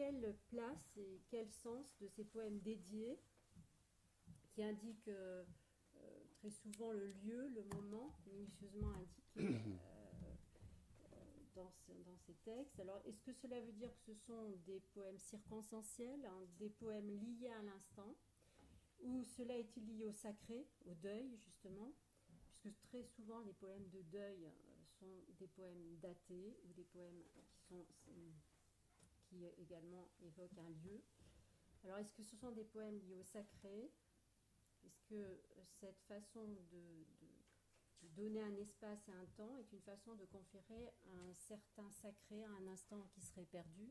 quelle place et quel sens de ces poèmes dédiés qui indiquent très souvent le lieu, le moment, minutieusement indiqué dans ces textes. Alors, est-ce que cela veut dire que ce sont des poèmes circonstanciels, hein, des poèmes liés à l'instant, ou cela est-il lié au sacré, au deuil, justement, puisque très souvent les poèmes de deuil sont des poèmes datés ou des poèmes qui également évoquent un lieu. Alors, est-ce que ce sont des poèmes liés au sacré? Est-ce que cette façon de donner un espace et un temps est une façon de conférer un certain sacré à un instant qui serait perdu?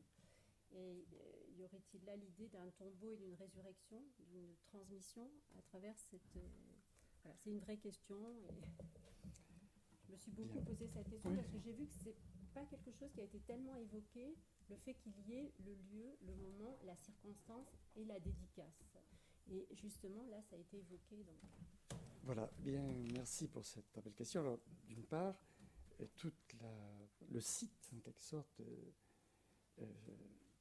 Et y aurait-il là l'idée d'un tombeau et d'une résurrection, d'une transmission à travers cette... voilà, c'est une vraie question. Et je me suis beaucoup posé cette question parce que j'ai vu que c'est pas quelque chose qui a été tellement évoqué, le fait qu'il y ait le lieu, le moment, la circonstance et la dédicace. Et justement, là, ça a été évoqué. Donc. Voilà, bien, merci pour cette belle question. Alors, d'une part, le site, en quelque sorte,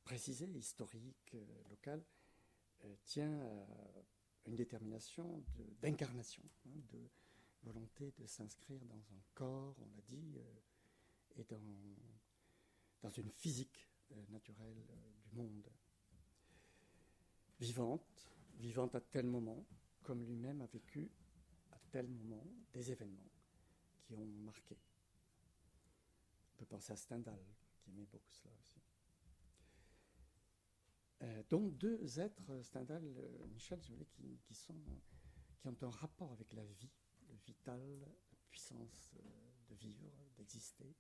précisé, historique, local, tient à une détermination d'incarnation, hein, de volonté de s'inscrire dans un corps, on l'a dit, et dans une physique naturelle du monde. Vivante à tel moment, comme lui-même a vécu à tel moment des événements qui ont marqué. On peut penser à Stendhal, qui aimait beaucoup cela aussi. Donc deux êtres, Stendhal, Michel, qui ont un rapport avec la vie, le vital, la puissance de vivre, d'exister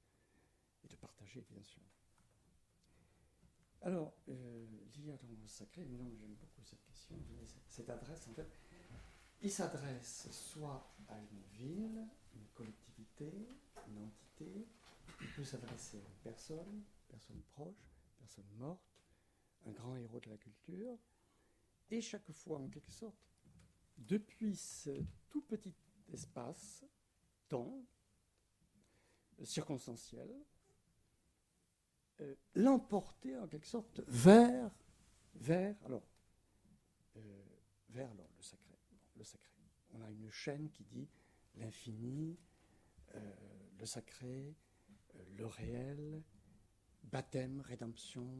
et de partager, bien sûr. Alors, lié dans le sacré, évidemment, j'aime beaucoup cette question, cette adresse, en fait, il s'adresse soit à une ville, une collectivité, une entité, il peut s'adresser à une personne proche, personne morte, un grand héros de la culture, et chaque fois, en quelque sorte, depuis ce tout petit espace, temps, circonstanciel, l'emporter en quelque sorte vers le sacré. Le sacré. On a une chaîne qui dit l'infini, le sacré, le réel, baptême, rédemption,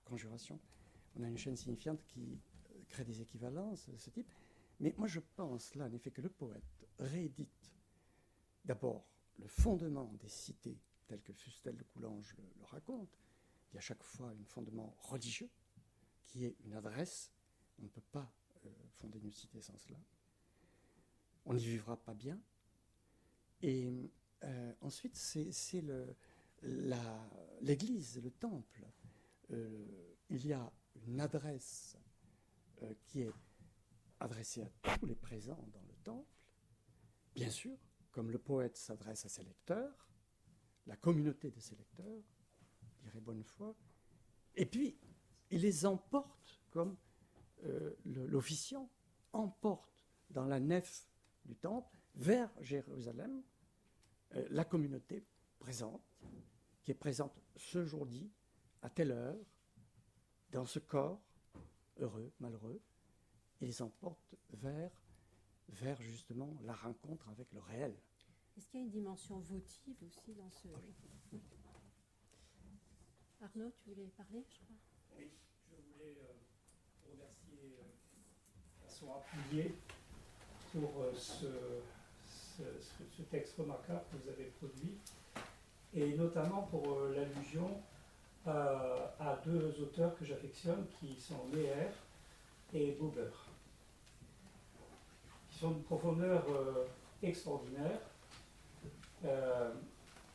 conjuration. On a une chaîne signifiante qui crée des équivalences de ce type. Mais moi je pense là en effet que le poète réédite d'abord le fondement des cités tel que Fustel de Coulanges le raconte. Il y a chaque fois un fondement religieux qui est une adresse. On ne peut pas fonder une cité sans cela. On n'y vivra pas bien. Et ensuite, c'est l'église, le temple. Il y a une adresse qui est adressée à tous les présents dans le temple. Bien sûr, comme le poète s'adresse à ses lecteurs, la communauté de ses lecteurs, dirait Bonnefoy, et puis il les emporte comme l'officiant emporte dans la nef du temple vers Jérusalem la communauté présente, qui est présente ce jour-ci, à telle heure, dans ce corps, heureux, malheureux, et les emporte vers justement la rencontre avec le réel. Est-ce qu'il y a une dimension votive aussi dans ce... Oui. Arnaud, tu voulais parler, je crois? Oui, je voulais remercier façon appuyée pour ce texte remarquable que vous avez produit, et notamment pour l'allusion à deux auteurs que j'affectionne, qui sont Meher et Buber, qui sont d'une profondeur extraordinaire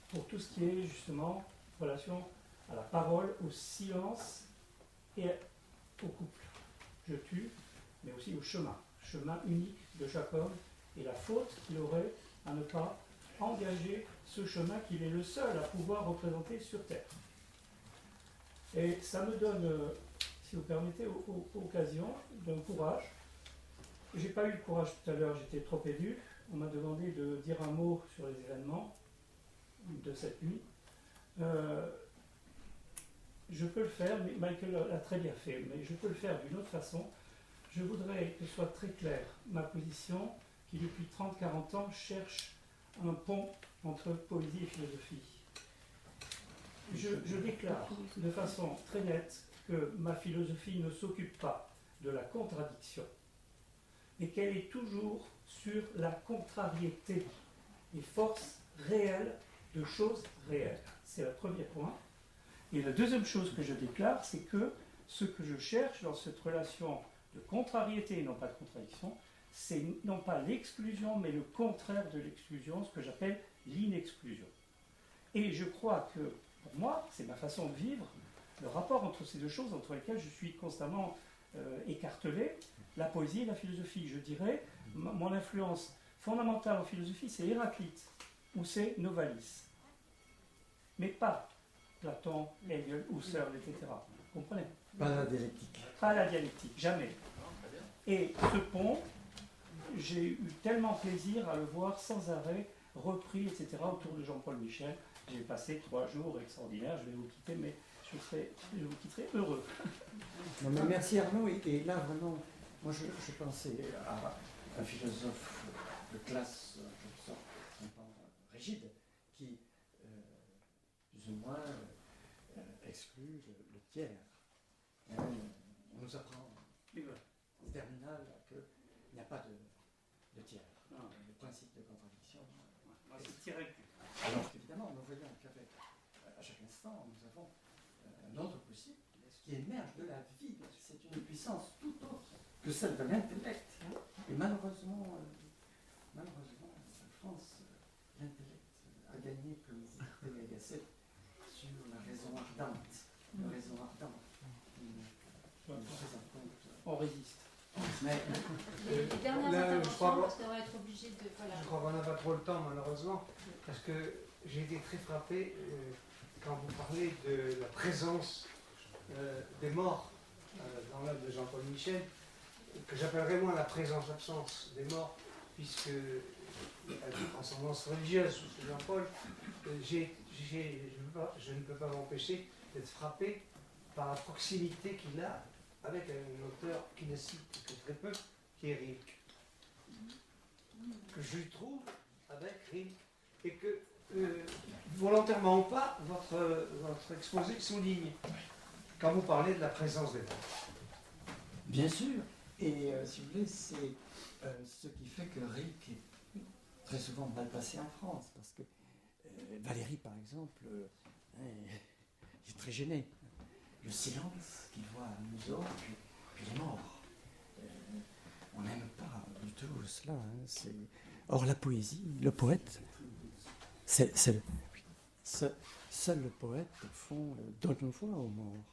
pour tout ce qui est justement relation à la parole, au silence et au couple. Je tue, mais aussi au chemin unique de chaque homme et la faute qu'il aurait à ne pas engager ce chemin qu'il est le seul à pouvoir représenter sur Terre. Et ça me donne, si vous permettez, occasion d'un courage. J'ai pas eu le courage tout à l'heure, j'étais trop ému. On m'a demandé de dire un mot sur les événements de cette nuit. je peux le faire, mais Michael l'a très bien fait, mais je peux le faire d'une autre façon. Je voudrais que ce soit très clair ma position, qui depuis 30-40 ans cherche un pont entre poésie et philosophie. Je déclare de façon très nette que ma philosophie ne s'occupe pas de la contradiction, mais qu'elle est toujours sur la contrariété, les forces réelles de choses réelles. C'est le premier point. Et la deuxième chose que je déclare, c'est que ce que je cherche dans cette relation de contrariété et non pas de contradiction, c'est non pas l'exclusion, mais le contraire de l'exclusion, ce que j'appelle l'inexclusion. Et je crois que, pour moi, c'est ma façon de vivre, le rapport entre ces deux choses, entre lesquelles je suis constamment écartelé, la poésie et la philosophie. Je dirais, mon influence fondamentale en philosophie, c'est Héraclite, ou c'est Novalis. Mais pas Platon, Hegel, Husserl, etc. Vous comprenez? Pas la dialectique. Pas la dialectique, jamais. Et ce pont, j'ai eu tellement plaisir à le voir sans arrêt, repris, etc., autour de Jean-Paul Michel. J'ai passé 3 jours extraordinaires, je vais vous quitter, mais je vous quitterai heureux. Non, mais merci Arnaud, et là vraiment, moi je pensais à un philosophe de classe, je sens, un peu rigide, qui plus ou moins exclut le tiers. On nous apprend en terminale qu'il n'y a pas de tiers. Le principe de contradiction. Moi, c'est tiré. Alors qu'évidemment, nous voyons qu'avec, à chaque instant, nous avons un autre possible qui émerge de la vie. C'est une puissance tout autre que celle de l'intellect. Et malheureusement, en France, l'intellect a gagné, comme disait Gasset, sur la raison ardente. La raison ardente. On résiste. Les dernières là, interventions, parce qu'on va être obligé de... Voilà. Je crois qu'on n'a pas trop le temps, malheureusement, parce que j'ai été très frappé quand vous parlez de la présence des morts dans l'œuvre de Jean-Paul Michel, que j'appellerais moi la présence-absence des morts, puisque à une transcendance religieuse sous Jean-Paul, je ne peux pas m'empêcher d'être frappé par la proximité qu'il a avec un auteur qui ne cite que très peu, qui est Rilke. Que je trouve avec Rilke, et que, volontairement ou pas, votre exposé souligne, quand vous parlez de la présence des morts. Bien sûr, et si vous voulez, c'est ce qui fait que Rilke est très souvent mal passé en France, parce que Valéry, par exemple, est très gêné. Le silence qu'il voit à Museau, puis les morts. On n'aime pas du tout cela. Or, la poésie, le poète, seul le poète, au fond, donne une voix aux morts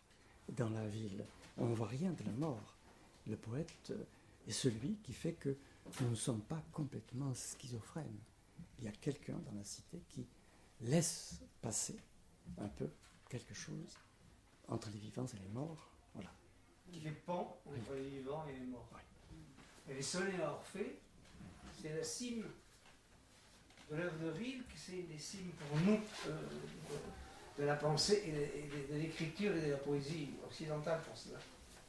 dans la ville. On ne voit rien de la mort. Le poète est celui qui fait que nous ne sommes pas complètement schizophrènes. Il y a quelqu'un dans la cité qui laisse passer un peu quelque chose entre les vivants et les morts. Voilà. Qui fait pont entre les vivants et les morts. Et les sonnets à Orphée, c'est la cime de l'œuvre de Rilke, c'est une des cimes pour nous de la pensée et de l'écriture et de la poésie occidentale pour cela.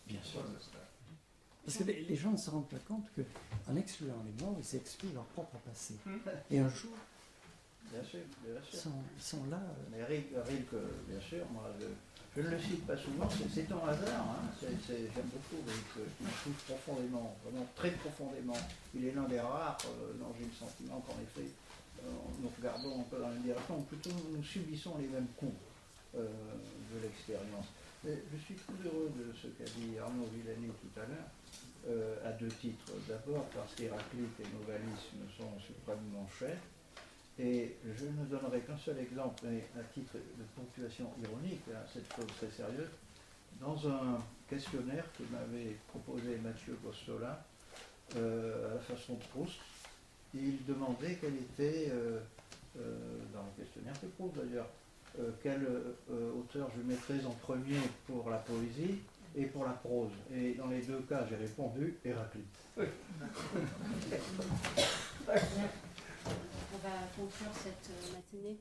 Bien sûr. Parce que les gens ne se rendent pas compte qu'en excluant les morts, ils excluent leur propre passé. Et un jour, bien sûr. Ils sont là. Mais Rilke, bien sûr, moi, je ne le cite pas souvent, c'est un hasard. Hein. J'aime beaucoup Rilke, je m'en touche profondément, vraiment très profondément. Il est l'un des rares dont j'ai le sentiment qu'en effet, nous regardons un peu dans la même direction, ou plutôt nous subissons les mêmes coups de l'expérience. Je suis très heureux de ce qu'a dit Arnaud Villani tout à l'heure, à 2 titres. D'abord parce qu'Héraclite et Novalis me sont suprêmement chers. Et je ne donnerai qu'un seul exemple, mais à titre de ponctuation ironique, à cette chose très sérieuse. Dans un questionnaire que m'avait proposé Mathieu Costola, à la façon de Proust, il demandait quel était, dans le questionnaire de Proust d'ailleurs, quel auteur je mettrais en premier pour la poésie et pour la prose. Et dans les 2 cas, j'ai répondu Héraclite. On va conclure cette matinée.